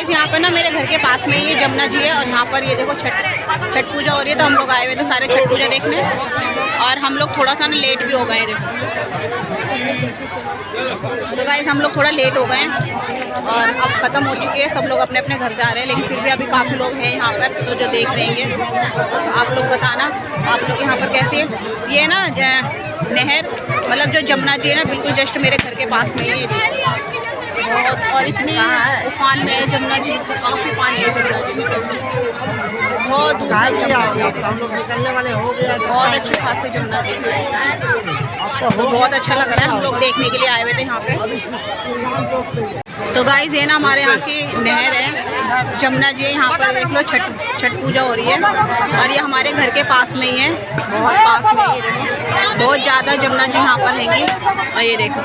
Guys यहाँ पर ना मेरे घर के पास में ये जमुना जी है और यहाँ पर ये देखो छठ पूजा हो रही है। तो हम लोग आए हुए थे सारे छठ पूजा देखने और हम लोग थोड़ा सा ना लेट भी हो गए। देखो तो गाइस हम लोग थोड़ा लेट हो गए और अब ख़त्म हो चुकी है, सब लोग अपने अपने घर जा रहे हैं। लेकिन फिर भी अभी काफ़ी लोग हैं यहाँ पर, तो जो देख रहेंगे तो आप लोग बताना आप लोग यहाँ पर कैसे है। ये ना नहर मतलब जो जमुना जी है ना बिल्कुल जस्ट मेरे घर के पास में ही है बहुत, और इतनी उफान में है जमुना जी, काफ़ी पानी है जमुना जी में, बहुत दूर तक जमुना जी है। बहुत अच्छे खासे जमुना जी है, तो बहुत अच्छा लग रहा है। हम लोग देखने के लिए आए हुए थे यहाँ पे। तो गाइस ये ना हमारे यहाँ की नहर है जमुना जी, यहाँ पर देख लो छठ पूजा हो रही है और ये हमारे घर के पास में ही है, बहुत पास में ही है। बहुत ज़्यादा जमुना जी यहाँ पर रहेंगी और ये देखो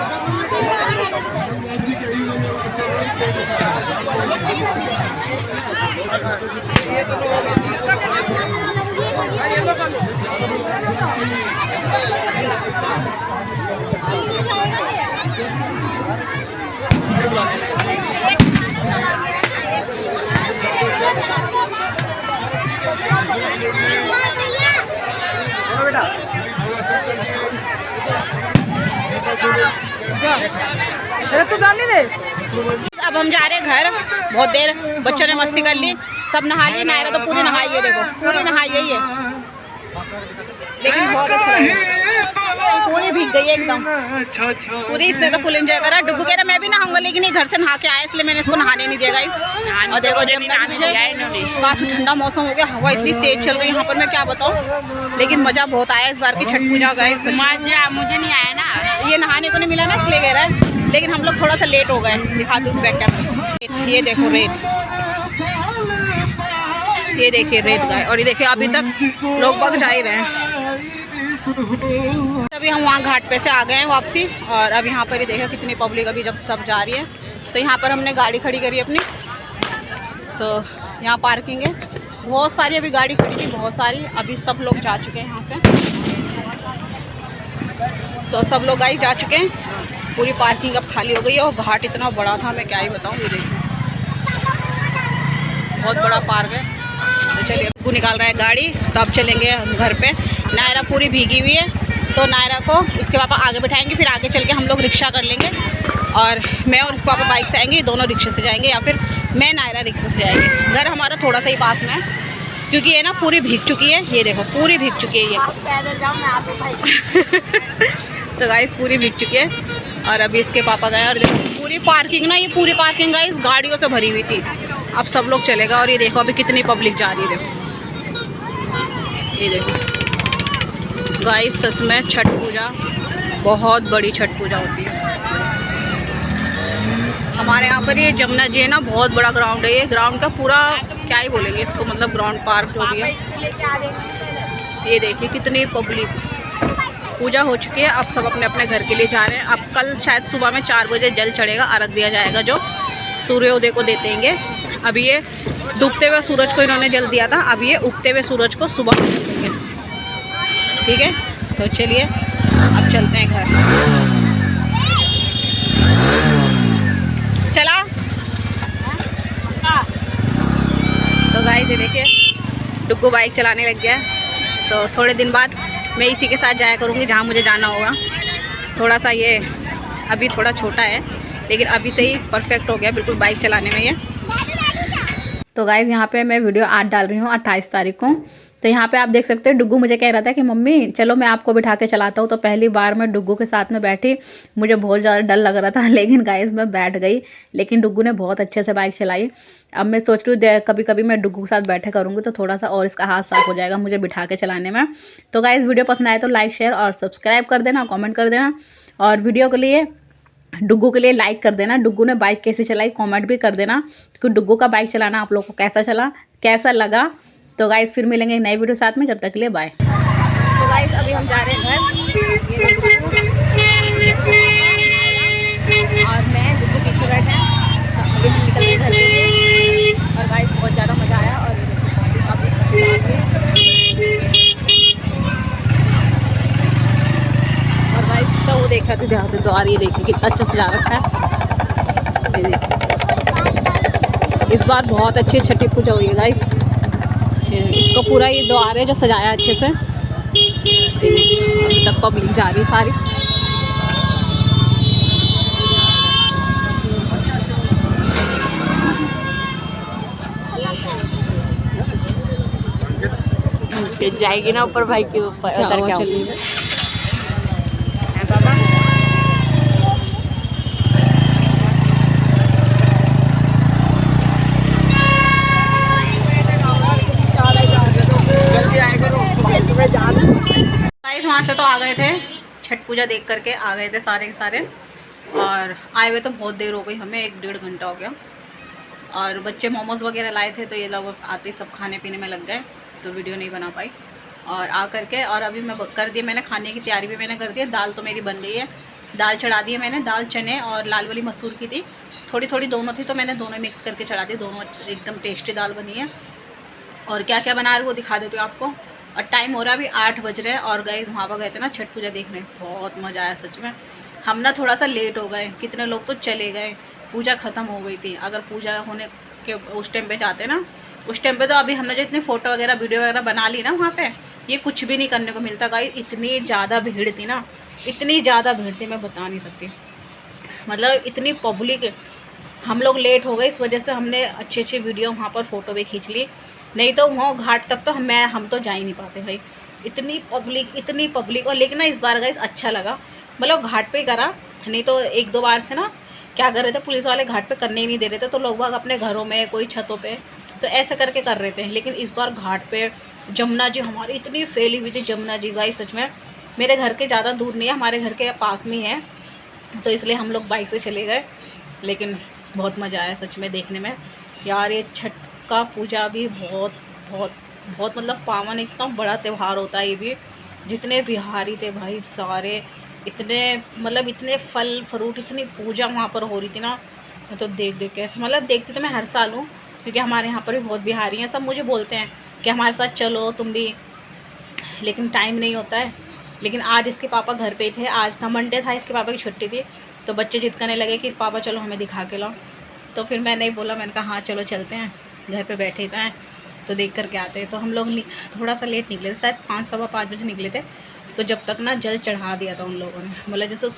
तो जाने दे। अब हम जा रहे हैं घर, बहुत देर बच्चों ने मस्ती कर ली, सब नहा ली। नायरा तो पूरी नहाई है, देखो पूरी नहाई है, लेकिन बहुत अच्छा लगा, पूरी भीग गई है एकदम पूरी। इसने तो फुल एंजॉय करा। डुगू कह रहा मैं भी नहाऊंगा, लेकिन ये घर से नहा के आया इसलिए मैंने इसको नहाने नहीं दिया गाइस। और देखो काफ़ी ठंडा मौसम हो गया, हवा इतनी तेज चल रही है यहाँ पर, मैं क्या बताऊँ। लेकिन मज़ा बहुत आया इस बार की छठ पूजा गाइस। मज़ा मुझे नहीं आया ना, ये नहाने को नहीं मिला ना इसलिए कह रहा है। लेकिन हम लोग थोड़ा सा लेट हो गए, दिखा दूँ बैक कैमरे से। ये देखो रेत, ये देखिए रेत गाय, और ये देखिए अभी तक लोग बग जा ही रहे हैं। अभी हम वहाँ घाट पे से आ गए हैं वापसी, और अब यहाँ पर ही देखो कितनी पब्लिक अभी जब सब जा रही है। तो यहाँ पर हमने गाड़ी खड़ी करी अपनी, तो यहाँ पार्किंग है, बहुत सारी अभी गाड़ी खड़ी थी, बहुत सारी। अभी सब लोग जा चुके हैं यहाँ से, तो सब लोग गाइस जा चुके हैं, पूरी पार्किंग अब खाली हो गई है। और घाट इतना बड़ा था, मैं क्या ही बताऊँ। ये देखिए बहुत बड़ा पार्क है। तो चलिए वो निकाल रहा है गाड़ी, तो अब चलेंगे घर पे। नायरा पूरी भीगी हुई है, तो नायरा को इसके पापा आगे बिठाएंगे, फिर आगे चल के हम लोग रिक्शा कर लेंगे, और मैं और इसके पापा बाइक से आएंगे, दोनों रिक्शे से जाएंगे, या फिर मैं नायरा रिक्शे से जाएंगे। घर हमारा थोड़ा सा ही पास में है, क्योंकि ये ना पूरी भीग चुकी है। ये देखो पूरी भीग चुकी है ये तो गाइस पूरी भीग चुकी है, और अभी इसके पापा गए। और देखो पूरी पार्किंग ना, ये पूरी पार्किंग गाइस गाड़ियों से भरी हुई थी। अब सब लोग चलेगा, और ये देखो अभी कितनी पब्लिक जा रही है। देखो ये देखो गाइस, सच में छठ पूजा बहुत बड़ी छठ पूजा होती है हमारे यहाँ पर। ये जमुना जी है ना, बहुत बड़ा ग्राउंड है। ये ग्राउंड का पूरा क्या ही बोलेंगे इसको, मतलब ग्राउंड पार्क जो भी है। ये देखिए कितनी पब्लिक, पूजा हो चुकी है, अब सब अपने अपने घर के लिए जा रहे हैं। अब कल शायद सुबह में 4 बजे जल चढ़ेगा, अर्घ दिया जाएगा, जो सूर्योदय को देंगे। अभी ये डूबते हुए सूरज को इन्होंने जल दिया था, अब ये उगते हुए सूरज को सुबह में जल देंगे। ठीक है, तो चलिए अब चलते हैं घर। चला तो गाइस ये देखिए डुग्गू बाइक चलाने लग गया, तो थोड़े दिन बाद मैं इसी के साथ जाया करूँगी जहाँ मुझे जाना होगा। थोड़ा सा ये अभी थोड़ा छोटा है, लेकिन अभी से ही परफेक्ट हो गया बिल्कुल बाइक चलाने में ये। तो गाइज़ यहाँ पे मैं वीडियो आज डाल रही हूँ 28 तारीख को। तो यहाँ पे आप देख सकते हैं डुग्गू मुझे कह रहा था कि मम्मी चलो मैं आपको बिठा के चलाता हूँ। तो पहली बार मैं डुग्गू के साथ में बैठी, मुझे बहुत ज़्यादा डर लग रहा था, लेकिन गाइज़ मैं बैठ गई। लेकिन डुग्गू ने बहुत अच्छे से बाइक चलाई। अब मैं सोच रही हूँ कभी कभी मैं डुग्गू के साथ बैठे करूँगी, तो थोड़ा सा और इसका हाथ साफ हो जाएगा मुझे बिठा के चलाने में। तो गाइज़ वीडियो पसंद आए तो लाइक शेयर और सब्सक्राइब कर देना, कॉमेंट कर देना, और वीडियो के लिए डुग्गू के लिए लाइक कर देना। डुग्गू ने बाइक कैसे चलाई कमेंट भी कर देना, क्योंकि डुग्गू का बाइक चलाना आप लोग को कैसा चला, कैसा लगा। तो गाइस फिर मिलेंगे एक नई वीडियो साथ में, जब तक के लिए बाय। तो गाइस अभी हम जा रहे हैं घर, और मैं डुग्गू पीछे बैठे हैं। अभी हम निकल गए घर के लिए, और गाइस बहुत ज़्यादा मज़ा आया। और गाइस तो वो देखा तो ध्यान तो आ रही है, देखिए कितना अच्छा सजा रखा है। ये देखिए इस बार बहुत अच्छी छठी पूजा हुई है गाइस। इसको पूरा ये द्वार है जो सजाया अच्छे से। अभी तक पब्लिक जा रही है सारी। जाएगी ना ऊपर भाई के ऊपर उतर के वहाँ से तो आ गए थे, छठ पूजा देख करके आ गए थे सारे के सारे। और आए हुए तो बहुत देर हो गई हमें, 1-1.5 घंटा हो गया। और बच्चे मोमोज़ वगैरह लाए थे तो ये लोग आते सब खाने पीने में लग गए, तो वीडियो नहीं बना पाई। और आ करके और अभी मैं कर दिया, मैंने खाने की तैयारी भी मैंने कर दी है। दाल तो मेरी बन गई है, दाल चढ़ा दी है मैंने। दाल चने और लाल वाली मसूर की थी, थोड़ी थोड़ी दोनों थी, तो मैंने दोनों मिक्स करके चढ़ा दी। दोनों एकदम टेस्टी दाल बनी है। और क्या क्या बना रहे वो दिखा देती हूँ आपको। और टाइम हो रहा है अभी 8 बज रहे हैं। और गए वहाँ पर गए थे ना छठ पूजा देखने, बहुत मज़ा आया सच में। हम ना थोड़ा सा लेट हो गए, कितने लोग तो चले गए, पूजा ख़त्म हो गई थी। अगर पूजा होने के उस टाइम पे जाते ना, उस टाइम पे तो अभी हमने जो इतनी फ़ोटो वगैरह वीडियो वगैरह बना ली ना वहाँ पे, ये कुछ भी नहीं करने को मिलता गाइस। इतनी ज़्यादा भीड़ थी ना, इतनी ज़्यादा भीड़ थी मैं बता नहीं सकती। मतलब इतनी पब्लिक, हम लोग लेट हो गए, इस वजह से हमने अच्छी अच्छी वीडियो वहाँ पर फ़ोटो भी खींच ली। नहीं तो वहाँ घाट तक तो हम तो जा ही नहीं पाते भाई, इतनी पब्लिक। और लेकिन ना इस बार गाइस अच्छा लगा, मतलब घाट पे ही करा। नहीं तो 1-2 बार से ना क्या कर रहे थे, पुलिस वाले घाट पे करने ही नहीं दे रहे थे, तो लोग बाग अपने घरों में, कोई छतों पे, तो ऐसे करके कर रहे थे। लेकिन इस बार घाट पे जमुना जी हमारी इतनी फैली हुई थी, जमुना जी गाइस सच में। मेरे घर के ज़्यादा दूर नहीं है, हमारे घर के पास में ही है, तो इसलिए हम लोग बाइक से चले गए। लेकिन बहुत मज़ा आया सच में देखने में यार। ये छठ का पूजा भी बहुत मतलब पावन, इतना बड़ा त्यौहार होता है ये भी। जितने बिहारी थे भाई सारे, इतने मतलब इतने फल फ्रूट, इतनी पूजा वहाँ पर हो रही थी ना, मैं तो देख के ऐसे, मतलब देखती तो मैं हर साल हूँ, क्योंकि हमारे यहाँ पर भी बहुत बिहारी हैं। सब मुझे बोलते हैं कि हमारे साथ चलो तुम भी, लेकिन टाइम नहीं होता है। लेकिन आज इसके पापा घर पे थे, आज था मंडे था, इसके पापा की छुट्टी थी, तो बच्चे जिद करने लगे कि पापा चलो हमें दिखा के लाओ। तो फिर मैं नहीं बोला, मैंने कहा हाँ चलो चलते हैं, घर पे बैठे तो हैं तो देख करके आते हैं। तो हम लोग थोड़ा सा लेट निकले थे, शायद 5-5:15 बजे निकले थे। तो जब तक ना जल चढ़ा दिया था उन लोगों ने, मतलब जैसे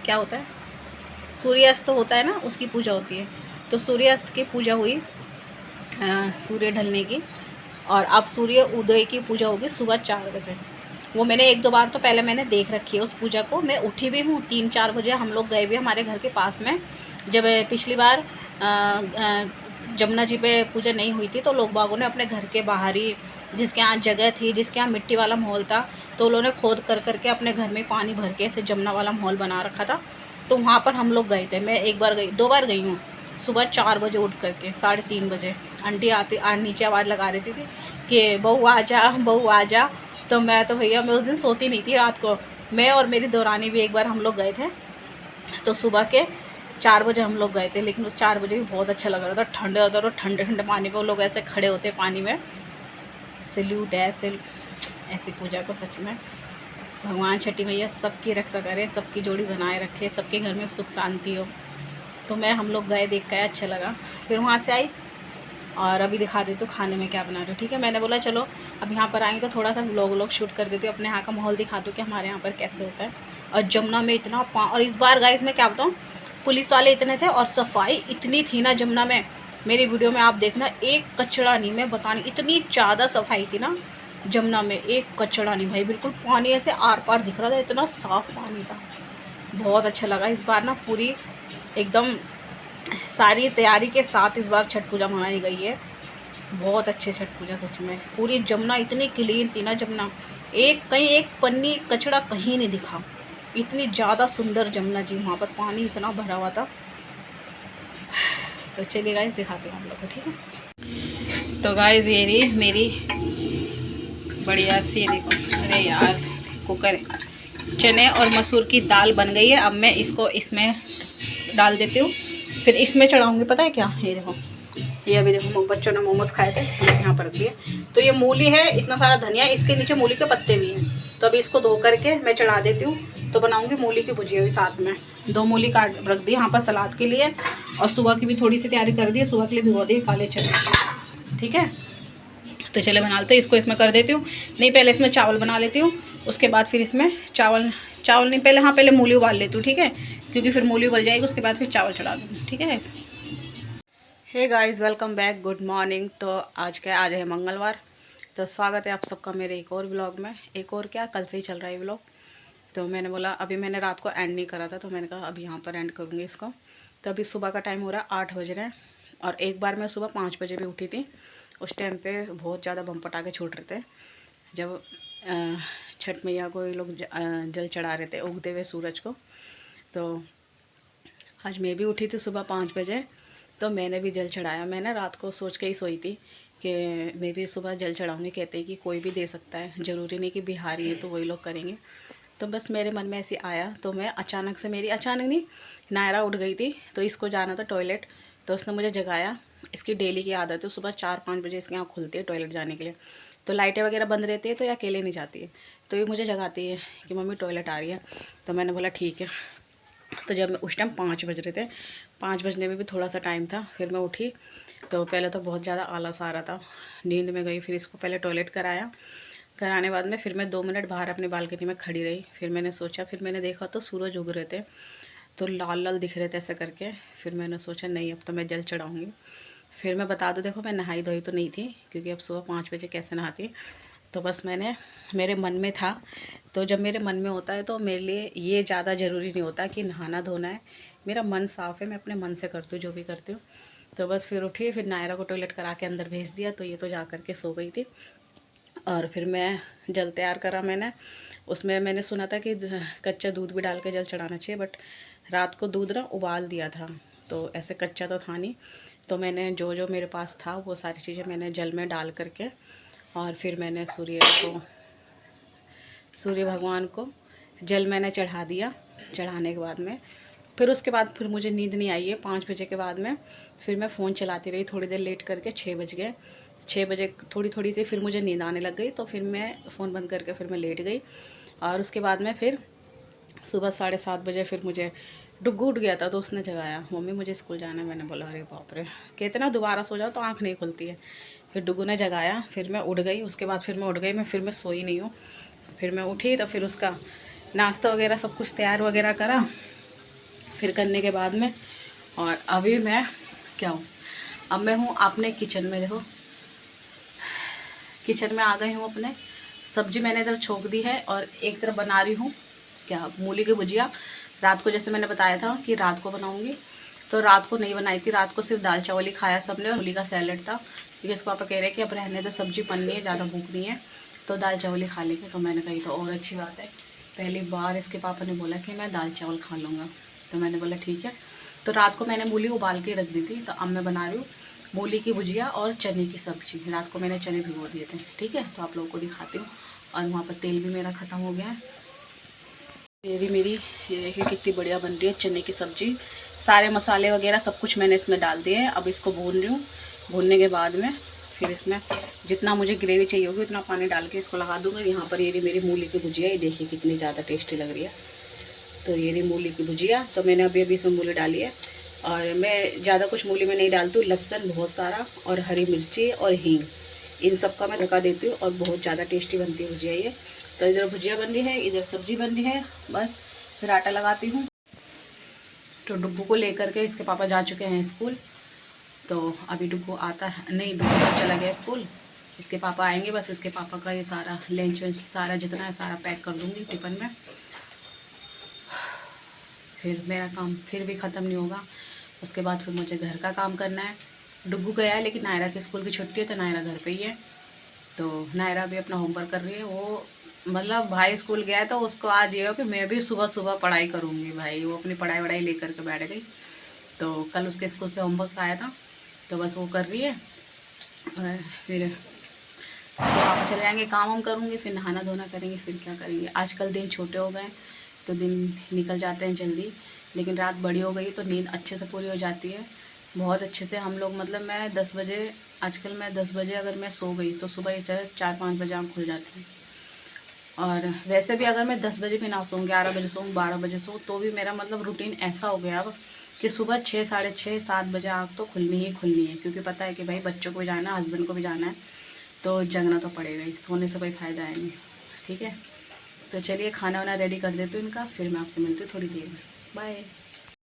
क्या होता है, सूर्यास्त होता है ना, उसकी पूजा होती है। तो सूर्यास्त की पूजा हुई, सूर्य ढलने की। और अब सूर्य उदय की पूजा होगी सुबह 4 बजे। वो मैंने 1-2 बार तो पहले मैंने देख रखी है उस पूजा को, मैं उठी भी हूँ 3-4 बजे। हम लोग गए भी हमारे घर के पास में, जब पिछली बार जमुना जी पे पूजा नहीं हुई थी, तो लोग बागों ने अपने घर के बाहर ही, जिसके यहाँ जगह थी, जिसके यहाँ मिट्टी वाला माहौल था, तो उन्होंने खोद करके अपने घर में पानी भर के ऐसे जमुना वाला माहौल बना रखा था। तो वहाँ पर हम लोग गए थे। मैं 2 बार गई हूँ। सुबह 4 बजे उठ करके, 3:30 बजे आंटी नीचे आवाज़ लगा रही थी कि बहू आ जा। तो मैं तो भैया, मैं उस दिन सोती नहीं थी रात को। मैं और मेरी दौरानी भी एक बार हम लोग गए थे, तो सुबह के 4 बजे हम लोग गए थे। लेकिन उस 4 बजे भी बहुत अच्छा लग रहा था, ठंडे होता और ठंडे पानी पे वो लोग ऐसे खड़े होते पानी में। सैल्यूट है ऐसी पूजा को सच में। भगवान छठी मैया सबकी रक्षा करे, सबकी जोड़ी बनाए रखे, सबके घर में सुख शांति हो। तो हम लोग गए, देख कर अच्छा लगा। फिर वहाँ से आई और अभी दिखा देती हूँ खाने में क्या बना रही हूँ, ठीक है। मैंने बोला चलो अब यहाँ पर आई तो थोड़ा सा व्लॉग शूट कर देती हूँ, अपने यहाँ का माहौल दिखा दूँ कि हमारे यहाँ पर कैसे होता है। और जमुना में इतना और इस बार गाइस मैं क्या बताऊँ, पुलिस वाले इतने थे और सफाई इतनी थी ना जमुना में। मेरी वीडियो में आप देखना, एक कचरा नहीं, मैं बतानी, इतनी ज़्यादा सफाई थी ना जमुना में, एक कचरा नहीं भाई। बिल्कुल पानी ऐसे आर पार दिख रहा था, इतना साफ़ पानी था। बहुत अच्छा लगा इस बार ना, पूरी एकदम सारी तैयारी के साथ इस बार छठ पूजा मनाई गई है। बहुत अच्छे छठ पूजा सच में। पूरी जमुना इतनी क्लीन थी ना, जमुना कहीं एक पन्नी कचरा कहीं नहीं दिखा। इतनी ज़्यादा सुंदर जमुना जी, वहाँ पर पानी इतना भरा हुआ था। तो चलिए गाइस दिखाते हैं हम लोग को, ठीक है। तो गाइस ये रही मेरी बढ़िया सी, देखो, अरे यार कुकर, चने और मसूर की दाल बन गई है। अब मैं इसको इसमें डाल देती हूँ, फिर इसमें चढ़ाऊँगी। पता है क्या, ये देखो, ये अभी देखो बच्चों ने मोमोज खाए थे, यहाँ पर रख दिए। तो ये मूली है, इतना सारा धनिया, इसके नीचे मूली के पत्ते भी हैं। तो अभी इसको धो करके मैं चढ़ा देती हूँ। तो बनाऊंगी मूली की भुजिया भी साथ में। 2 मूली काट रख दी यहाँ पर सलाद के लिए, और सुबह की भी थोड़ी सी तैयारी कर दी है, सुबह के लिए भिगो दी काले चने। ठीक है, तो चले बना लेते हैं इसको। इसमें कर देती हूँ, नहीं पहले इसमें चावल बना लेती हूँ, उसके बाद फिर इसमें चावल नहीं पहले, हाँ पहले मूली उबाल लेती हूँ। ठीक है, क्योंकि फिर मूली उबल जाएगी, उसके बाद फिर चावल चढ़ा दूँगी। ठीक है। Hey guys, welcome back, good morning. तो आज है मंगलवार, तो स्वागत है आप सबका मेरे एक और व्लॉग में। एक और क्या, कल से ही चल रहा है व्लॉग। तो मैंने बोला अभी मैंने रात को एंड नहीं करा था, तो मैंने कहा अभी यहाँ पर एंड करूँगी इसको। तो अभी सुबह का टाइम हो रहा है 8 बज रहे हैं, और एक बार मैं सुबह 5 बजे भी उठी थी। उस टाइम पे बहुत ज़्यादा बम पटाखे छूट रहे थे, जब छठ मैया को ये लोग जल चढ़ा रहे थे उगते हुए सूरज को। तो आज मैं भी उठी थी सुबह 5 बजे, तो मैंने भी जल चढ़ाया। मैंने रात को सोच के ही सोई थी कि मैं भी सुबह जल चढ़ाऊँगी। कहते हैं कि कोई भी दे सकता है, ज़रूरी नहीं कि बिहारी है तो वही लोग करेंगे। तो बस मेरे मन में ऐसे आया, तो मैं अचानक नहीं, नायरा उठ गई थी, तो इसको जाना था टॉयलेट, तो उसने मुझे जगाया। इसकी डेली की आदत है, सुबह 4-5 बजे इसकी आँख खुलती है टॉयलेट जाने के लिए। तो लाइटें वगैरह बंद रहती है, तो ये अकेले नहीं जाती है, तो ये मुझे जगाती है कि मम्मी टॉयलेट आ रही है। तो मैंने बोला ठीक है। तो जब मैं उस टाइम 5 बज रहे थे, 5 बजने में भी थोड़ा सा टाइम था, फिर मैं उठी। तो पहले तो बहुत ज़्यादा आलस आ रहा था, नींद में गई। फिर इसको पहले टॉयलेट कराने बाद में फिर मैं 2 मिनट बाहर अपनी बालकनी में खड़ी रही। फिर मैंने सोचा, फिर मैंने देखा तो सूरज उग रहे थे, तो लाल लाल दिख रहे थे ऐसे करके। फिर मैंने सोचा नहीं, अब तो मैं जल चढ़ाऊँगी। फिर मैं बता दूँ, देखो मैं नहाई धोई तो नहीं थी, क्योंकि अब सुबह 5 बजे कैसे नहाती। तो बस मेरे मन में था, तो जब मेरे मन में होता है तो मेरे लिए ये ज़्यादा ज़रूरी नहीं होता कि नहाना धोना है। मेरा मन साफ़ है, मैं अपने मन से करती हूँ जो भी करती हूँ। तो बस फिर उठी, फिर नायरा को टॉयलेट करा के अंदर भेज दिया, तो ये तो जा कर के सो गई थी। और फिर मैं जल तैयार करा। उसमें मैंने सुना था कि कच्चा दूध भी डाल के जल चढ़ाना चाहिए, बट रात को दूध ना उबाल दिया था, तो ऐसे कच्चा तो था नहीं। तो मैंने जो जो मेरे पास था वो सारी चीज़ें मैंने जल में डाल करके, और फिर मैंने सूर्य भगवान को जल मैंने चढ़ा दिया। चढ़ाने के बाद में फिर उसके बाद फिर मुझे नींद नहीं आई है 5 बजे के बाद में। फिर मैं फ़ोन चलाती रही थोड़ी देर, लेट करके 6 बज गए। 6 बजे थोड़ी सी फिर मुझे नींद आने लग गई, तो फिर मैं फ़ोन बंद करके फिर मैं लेट गई। और उसके बाद में फिर सुबह 7:30 बजे फिर मुझे डुग्गू उठ गया था, तो उसने जगाया, मम्मी मुझे स्कूल जाना है। मैंने बोला अरे बाप रे, कहते ना दोबारा सो जाओ तो आँख नहीं खुलती है। फिर डुग्गू ने जगाया, फिर मैं उठ गई। उसके बाद फिर मैं उठ गई, फिर मैं सोई नहीं हूँ। फिर मैं उठी, तो फिर उसका नाश्ता वगैरह सब कुछ तैयार वगैरह करा। फिर करने के बाद में, और अभी मैं क्या हूँ, अब मैं हूँ अपने किचन में। देखो किचन में आ गई हूँ अपने। सब्जी मैंने इधर छोंक दी है, और एक तरफ बना रही हूँ क्या, मूली की भुजिया। रात को जैसे मैंने बताया था कि रात को बनाऊँगी, तो रात को नहीं बनाई थी। रात को सिर्फ दाल चावल ही खाया सबने, और मूली का सैलेड था, क्योंकि इसके पापा कह रहे हैं कि अब रहने तो सब्जी बननी है, ज़्यादा भूख नहीं है, तो दाल चावल ही खा लेंगे। तो मैंने कही तो और अच्छी बात है, पहली बार इसके पापा ने बोला कि मैं दाल चावल खा लूँगा। तो मैंने बोला ठीक है। तो रात को मैंने मूली उबाल के रख दी थी, तो अब मैं बना रही हूँ मूली की भुजिया और चने की सब्ज़ी। रात को मैंने चने भिगो दिए थे। ठीक है, तो आप लोगों को दिखाती हूँ। और वहाँ पर तेल भी मेरा ख़त्म हो गया है। ये भी मेरी, ये देखिए कितनी बढ़िया बन रही है चने की सब्ज़ी। सारे मसाले वगैरह सब कुछ मैंने इसमें डाल दिए हैं। अब इसको भून रही हूँ। भूनने के बाद में फिर इसमें जितना मुझे ग्रेवी चाहिए होगी उतना पानी डाल के इसको लगा दूँगा। यहाँ पर ये मेरी मूली की भुजिया, ये देखिए कितनी ज़्यादा टेस्टी लग रही है। तो ये रही मूली की भुजिया। तो मैंने अभी इसमें मूली डाली है, और मैं ज़्यादा कुछ मूली में नहीं डालती हूँ। लहसुन बहुत सारा, और हरी मिर्ची और हींग, इन सब का मैं तड़का देती हूँ, और बहुत ज़्यादा टेस्टी बनती है भुजिया ये। तो इधर भुजिया बन रही है, इधर सब्जी बन रही है। बस फिर आटा लगाती हूँ। तो डुग्गू को लेकर के इसके पापा जा चुके हैं स्कूल, तो अभी डुग्गू आता है नहीं, डुग्गू चला गया स्कूल। इसके पापा आएंगे, बस इसके पापा का ये सारा लंच वंच सारा जितना है सारा पैक कर दूँगी टिफ़िन में। फिर मेरा काम फिर भी ख़त्म नहीं होगा। उसके बाद फिर मुझे घर का काम करना है। डुग्गू गया है, लेकिन नायरा के स्कूल की छुट्टी है, तो नायरा घर पे ही है। तो नायरा भी अपना होमवर्क कर रही है। वो मतलब भाई स्कूल गया है, तो उसको आज ये हो कि मैं भी सुबह सुबह पढ़ाई करूँगी। भाई वो अपनी पढ़ाई वढ़ाई लेकर के बैठ गई। तो कल उसके स्कूल से होमवर्क आया था, तो बस वो कर रही है। और फिर पापा चले जाएंगे, काम वाम करूँगी, फिर नहाना धोना करेंगे, फिर क्या करेंगे। आजकल दिन छोटे हो गए, तो दिन निकल जाते हैं जल्दी, लेकिन रात बड़ी हो गई तो नींद अच्छे से पूरी हो जाती है, बहुत अच्छे से। हम लोग मतलब मैं 10 बजे, आजकल मैं 10 बजे अगर मैं सो गई तो सुबह 4-5 बजे आँख खुल जाती है। और वैसे भी अगर मैं 10 बजे भी ना सोऊं, 11 बजे सोऊं, 12 बजे सोऊं, तो भी मेरा मतलब रूटीन ऐसा हो गया अब कि सुबह 6, साढ़े 6, 7 बजे आँख तो खुलनी ही खुलनी है, क्योंकि पता है कि भाई बच्चों को भी जाना है, हस्बैंड को भी जाना है, तो जगना तो पड़ेगा ही, सोने से कोई फ़ायदा है नहीं। ठीक है, तो चलिए खाना वाना रेडी कर देती हूँ इनका, फिर मैं आपसे मिलती हूँ थोड़ी देर में। बाय।